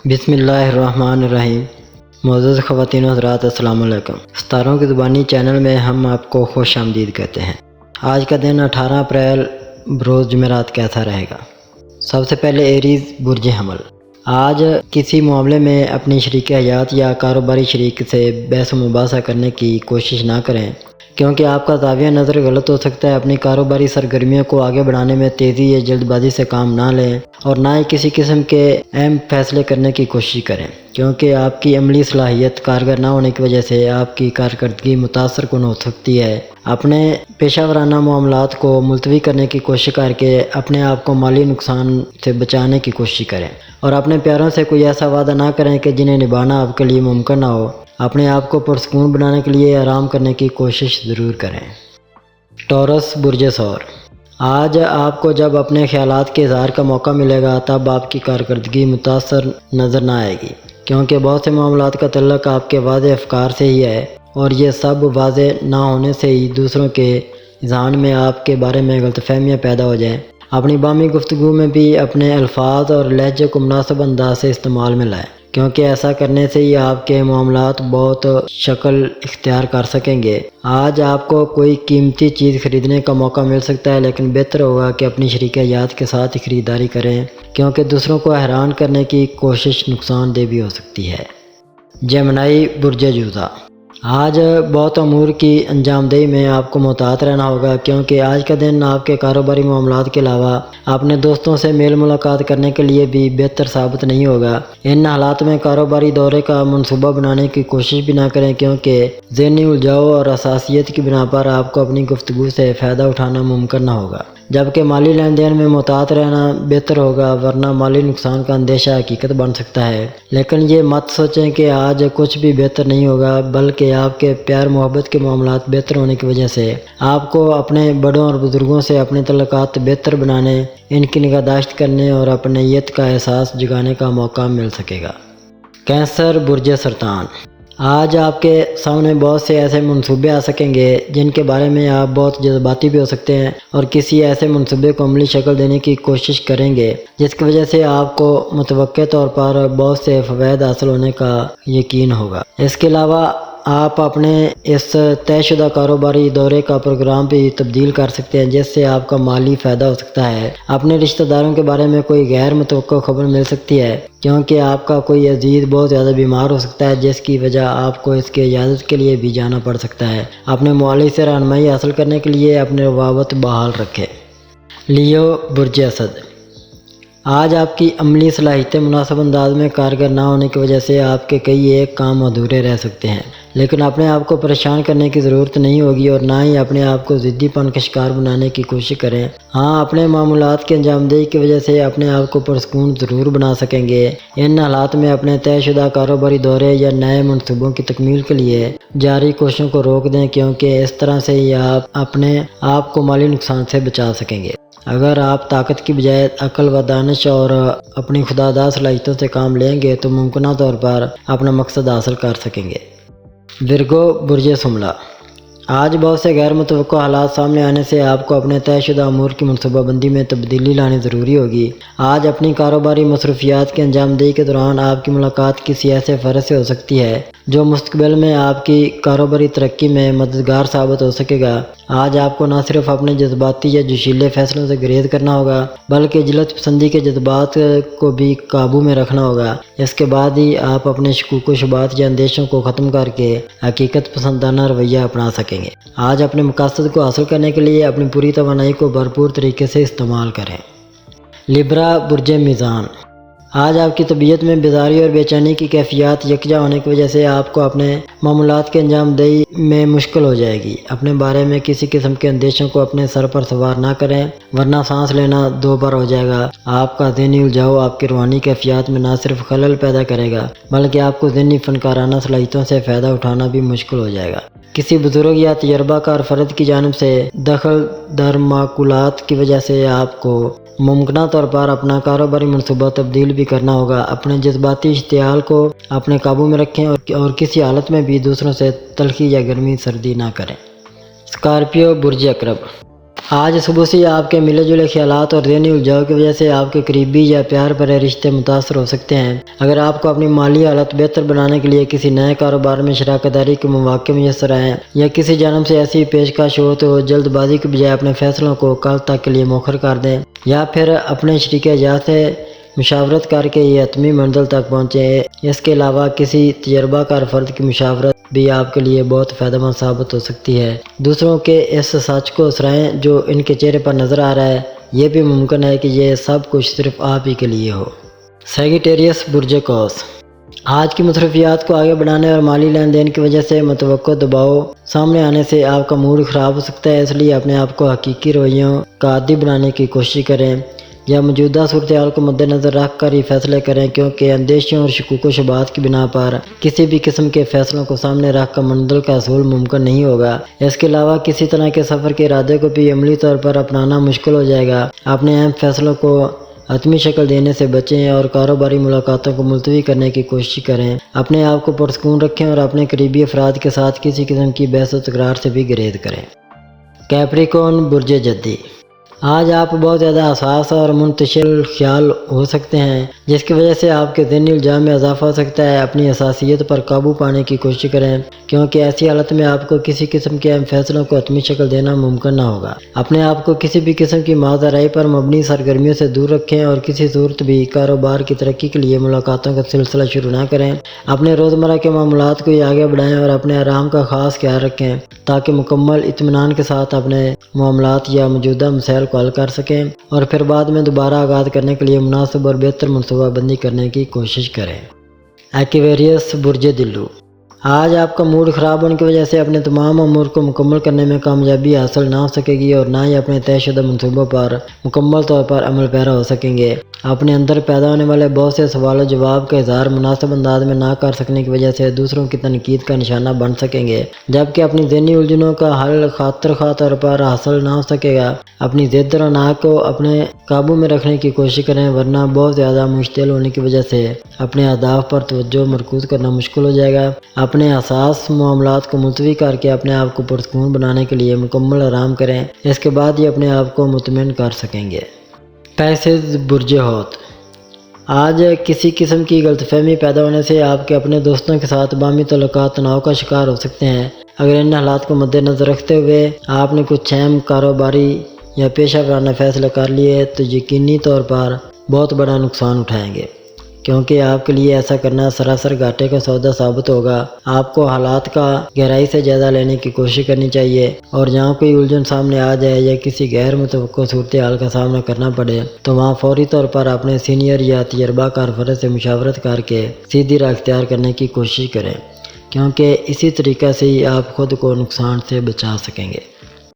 بسم اللہ الرحمن الرحیم۔ معزز خواتین و حضرات، السلام علیکم۔ ستاروں کی زبانی چینل میں ہم آپ کو خوش آمدید کہتے ہیں۔ آج کا دن 18 اپریل بروز جمعرات کیسا رہے گا؟ سب سے پہلے ایریز برج حمل، آج کسی معاملے میں اپنی شریک حیات یا کاروباری شریک سے بحث و مباحثہ کرنے کی کوشش نہ کریں، کیونکہ آپ کا زاویہ نظر غلط ہو سکتا ہے۔ اپنی کاروباری سرگرمیوں کو آگے بڑھانے میں تیزی یا جلد بازی سے کام نہ لیں، اور نہ ہی کسی قسم کے اہم فیصلے کرنے کی کوشش کریں، کیونکہ آپ کی عملی صلاحیت کارگر نہ ہونے کی وجہ سے آپ کی کارکردگی متاثر کن ہو سکتی ہے۔ اپنے پیشہ ورانہ معاملات کو ملتوی کرنے کی کوشش کر کے اپنے آپ کو مالی نقصان سے بچانے کی کوشش کریں، اور اپنے پیاروں سے کوئی ایسا وعدہ نہ کریں کہ جنہیں نبھانا آپ کے لیے ممکن نہ ہو۔ اپنے آپ کو پرسکون بنانے کے لیے آرام کرنے کی کوشش ضرور کریں۔ ٹورس برج ثور، آج آپ کو جب اپنے خیالات کے اظہار کا موقع ملے گا تب آپ کی کارکردگی متاثر نظر نہ آئے گی، کیونکہ بہت سے معاملات کا تعلق آپ کے واضح افکار سے ہی ہے، اور یہ سب واضح نہ ہونے سے ہی دوسروں کے ذہن میں آپ کے بارے میں غلط فہمیاں پیدا ہو جائیں۔ اپنی باہمی گفتگو میں بھی اپنے الفاظ اور لہجے کو مناسب انداز سے استعمال میں لائیں، کیونکہ ایسا کرنے سے ہی آپ کے معاملات بہت شکل اختیار کر سکیں گے۔ آج آپ کو کوئی قیمتی چیز خریدنے کا موقع مل سکتا ہے، لیکن بہتر ہوگا کہ اپنی شریک حیات کے ساتھ ہی خریداری کریں، کیونکہ دوسروں کو حیران کرنے کی کوشش نقصان دہ بھی ہو سکتی ہے۔ جیمنائی برج جوزا، آج بہت امور کی انجام دہی میں آپ کو محتاط رہنا ہوگا، کیونکہ آج کا دن آپ کے کاروباری معاملات کے علاوہ اپنے دوستوں سے میل ملاقات کرنے کے لیے بھی بہتر ثابت نہیں ہوگا۔ ان حالات میں کاروباری دورے کا منصوبہ بنانے کی کوشش بھی نہ کریں، کیونکہ ذہنی الجھاؤ اور حساسیت کی بنا پر آپ کو اپنی گفتگو سے فائدہ اٹھانا ممکن نہ ہوگا، جبکہ مالی لین دین میں محتاط رہنا بہتر ہوگا، ورنہ مالی نقصان کا اندیشہ حقیقت بن سکتا ہے۔ لیکن یہ مت سوچیں کہ آج کچھ بھی بہتر نہیں ہوگا، بلکہ آپ کے پیار محبت کے معاملات بہتر ہونے کی وجہ سے آپ کو اپنے بڑوں اور بزرگوں سے اپنے تعلقات بہتر بنانے، ان کی نگہداشت کرنے اور اپنیت کا احساس جگانے کا موقع مل سکے گا۔ کینسر برج سرطان، آج آپ کے سامنے بہت سے ایسے منصوبے آ سکیں گے جن کے بارے میں آپ بہت جذباتی بھی ہو سکتے ہیں، اور کسی ایسے منصوبے کو عملی شکل دینے کی کوشش کریں گے جس کی وجہ سے آپ کو متوقع طور پر بہت سے فوائد حاصل ہونے کا یقین ہوگا۔ اس کے علاوہ آپ اپنے اس طے شدہ کاروباری دورے کا پروگرام بھی تبدیل کر سکتے ہیں، جس سے آپ کا مالی فائدہ ہو سکتا ہے۔ اپنے رشتہ داروں کے بارے میں کوئی غیر متوقع خبر مل سکتی ہے، کیونکہ آپ کا کوئی عزیز بہت زیادہ بیمار ہو سکتا ہے، جس کی وجہ آپ کو اس کی عیادت کے لیے بھی جانا پڑ سکتا ہے۔ اپنے معالج سے رہنمائی حاصل کرنے کے لیے اپنے روابط بحال رکھیں۔ لیو برج اسد، آج آپ کی عملی صلاحیتیں مناسب انداز میں کارگر نہ ہونے کی وجہ سے آپ کے کئی ایک کام ادھورے رہ سکتے ہیں، لیکن اپنے آپ کو پریشان کرنے کی ضرورت نہیں ہوگی، اور نہ ہی اپنے آپ کو ضدی پن کا شکار بنانے کی کوشش کریں۔ ہاں، اپنے معاملات کی انجام دہی کی وجہ سے اپنے آپ کو پرسکون ضرور بنا سکیں گے۔ ان حالات میں اپنے طے شدہ کاروباری دورے یا نئے منصوبوں کی تکمیل کے لیے جاری کوششوں کو روک دیں، کیونکہ اس طرح سے ہی آپ اپنے آپ کو مالی نقصان سے بچا سکیں گے۔ اگر آپ طاقت کی بجائے عقل و دانش اور اپنی خودآگاہ صلاحیتوں سے کام لیں گے تو ممکنہ طور پر اپنا مقصد حاصل کر سکیں گے۔ ورگو برج شملہ، آج بہت سے غیر متوقع حالات سامنے آنے سے آپ کو اپنے طے شدہ امور کی منصوبہ بندی میں تبدیلی لانی ضروری ہوگی۔ آج اپنی کاروباری مصروفیات کے انجام دہی کے دوران آپ کی ملاقات کسی ایسے فرد سے ہو سکتی ہے جو مستقبل میں آپ کی کاروباری ترقی میں مددگار ثابت ہو سکے گا۔ آج آپ کو نہ صرف اپنے جذباتی یا جوشیلے فیصلوں سے گریز کرنا ہوگا، بلکہ جلد پسندی کے جذبات کو بھی قابو میں رکھنا ہوگا۔ اس کے بعد ہی آپ اپنے شکوک و شبہات یا اندیشوں کو ختم کر کے حقیقت پسندانہ رویہ اپنا سکیں گے۔ آج اپنے مقاصد کو حاصل کرنے کے لیے اپنی پوری توانائی کو بھرپور طریقے سے استعمال کریں۔ لیبرا برج میزان، آج آپ کی طبیعت میں بیزاری اور بے چینی کی کیفیات یکجا ہونے کی وجہ سے آپ کو اپنے معاملات کے انجام دہی میں مشکل ہو جائے گی۔ اپنے بارے میں کسی قسم کے اندیشوں کو اپنے سر پر سوار نہ کریں، ورنہ سانس لینا دو بار ہو جائے گا۔ آپ کا ذہنی الجھاؤ آپ کی روحانی کیفیات میں نہ صرف خلل پیدا کرے گا، بلکہ آپ کو ذہنی فنکارانہ صلاحیتوں سے فائدہ اٹھانا بھی مشکل ہو جائے گا۔ کسی بزرگ یا تجربہ کار فرد کی جانب سے دخل در معقولات کی وجہ سے آپ کو ممکنہ طور پر اپنا کاروباری منصوبہ تبدیل بھی کرنا ہوگا۔ اپنے جذباتی اشتعال کو اپنے قابو میں رکھیں، اور کسی حالت میں بھی دوسروں سے تلخی یا گرمی سردی نہ کریں۔ اسکارپیو برج عقرب، آج صبح سے آپ کے ملے جلے خیالات اور ذہنی الجھاؤ کی وجہ سے آپ کے قریبی یا پیار بھرے رشتے متاثر ہو سکتے ہیں۔ اگر آپ کو اپنی مالی حالت بہتر بنانے کے لیے کسی نئے کاروبار میں شراکت داری کے مواقع میسر آئیں یا کسی جانب سے ایسی پیشکش ہو تو جلد بازی کے بجائے اپنے فیصلوں کو کل تک کے لیے مؤخر کر دیں، یا پھر اپنے شریک حیات سے مشاورت کر کے یہ حتمی منزل تک پہنچیں۔ اس کے علاوہ کسی تجربہ کار فرد کی مشاورت بھی آپ کے لیے بہت فائدہ مند ثابت ہو سکتی ہے۔ دوسروں کے اس سچ کو سرائیں جو ان کے چہرے پر نظر آ رہا ہے، یہ بھی ممکن ہے کہ یہ سب کچھ صرف آپ ہی کے لیے ہو۔ سیگیٹیریس برج قوس، آج کی مصروفیات کو آگے بڑھانے اور مالی لین دین کی وجہ سے متوقع دباؤ سامنے آنے سے آپ کا موڈ خراب ہو سکتا ہے، اس لیے اپنے آپ کو حقیقی رویوں کا عادی بنانے کی کوشش کریں یا موجودہ صورتحال کو مد نظر رکھ کر ہی فیصلے کریں، کیونکہ اندیشوں اور شکوک و شبہات کی بنا پر کسی بھی قسم کے فیصلوں کو سامنے رکھ کر منزل کا حصول ممکن نہیں ہوگا۔ اس کے علاوہ کسی طرح کے سفر کے ارادے کو بھی عملی طور پر اپنانا مشکل ہو جائے گا۔ اپنے اہم فیصلوں کو حتمی شکل دینے سے بچیں اور کاروباری ملاقاتوں کو ملتوی کرنے کی کوشش کریں۔ اپنے آپ کو پرسکون رکھیں اور اپنے قریبی افراد کے ساتھ کسی قسم کی بحث و تکرار سے بھی گریز کریں۔ کیپریکون برج جدی، آج آپ بہت زیادہ حساس اور منتشل خیال ہو سکتے ہیں، جس کی وجہ سے آپ کے ذہنی الجھاؤ میں اضافہ ہو سکتا ہے۔ اپنی حساسیت پر قابو پانے کی کوشش کریں، کیونکہ ایسی حالت میں آپ کو کسی قسم کے اہم فیصلوں کو حتمی شکل دینا ممکن نہ ہوگا۔ اپنے آپ کو کسی بھی قسم کی محض رائے پر مبنی سرگرمیوں سے دور رکھیں اور کسی صورت بھی کاروبار کی ترقی کے لیے ملاقاتوں کا سلسلہ شروع نہ کریں۔ اپنے روزمرہ کے معاملات کو آگے بڑھائیں اور اپنے آرام کا خاص خیال رکھیں تاکہ مکمل اطمینان کے ساتھ اپنے معاملات یا موجودہ مسائل کو حل کر سکیں اور پھر بعد میں دوبارہ آغاز کرنے کے لیے مناسب اور بہتر منصوبہ بندی کرنے کی کوشش کریں۔ ایکویریس برج دلو، آج آپ کا موڈ خراب ہونے کی وجہ سے اپنے تمام امور کو مکمل کرنے میں کامیابی حاصل نہ ہو سکے گی اور نہ ہی اپنے طے شدہ منصوبوں پر مکمل طور پر عمل پیرا ہو سکیں گے۔ اپنے اندر پیدا ہونے والے بہت سے سوال و جواب کا اظہار مناسب انداز میں نہ کر سکنے کی وجہ سے دوسروں کی تنقید کا نشانہ بن سکیں گے، جبکہ اپنی ذہنی الجھنوں کا حل خاطر خواہ طور پر حاصل نہ ہو سکے گا۔ اپنی ضد اور عناء کو اپنے قابو میں رکھنے کی کوشش کریں، ورنہ بہت زیادہ مشتعل ہونے کی وجہ سے اپنے اہداف پر توجہ مرکوز کرنا مشکل ہو جائے گا۔ اپنے حساس معاملات کو ملتوی کر کے اپنے آپ کو پرسکون بنانے کے لیے مکمل آرام کریں، اس کے بعد ہی اپنے آپ کو مطمئن کر سکیں گے۔ پیسز برج حوت، آج کسی قسم کی غلط فہمی پیدا ہونے سے آپ کے اپنے دوستوں کے ساتھ باہمی تعلقات تناؤ کا شکار ہو سکتے ہیں۔ اگر ان حالات کو مد نظر رکھتے ہوئے آپ نے کچھ اہم کاروباری یا پیشہ ورانہ فیصلے کر لیے تو یقینی طور پر بہت بڑا نقصان اٹھائیں گے، کیونکہ آپ کے لیے ایسا کرنا سراسر گھاٹے کا سودا ثابت ہوگا۔ آپ کو حالات کا گہرائی سے جائزہ لینے کی کوشش کرنی چاہیے اور جہاں کوئی الجھن سامنے آ جائے یا کسی غیر متوقع صورتحال کا سامنا کرنا پڑے تو وہاں فوری طور پر اپنے سینئر یا تجربہ کار فرد سے مشاورت کر کے سیدھی راہ اختیار کرنے کی کوشش کریں، کیونکہ اسی طریقہ سے ہی آپ خود کو نقصان سے بچا سکیں گے۔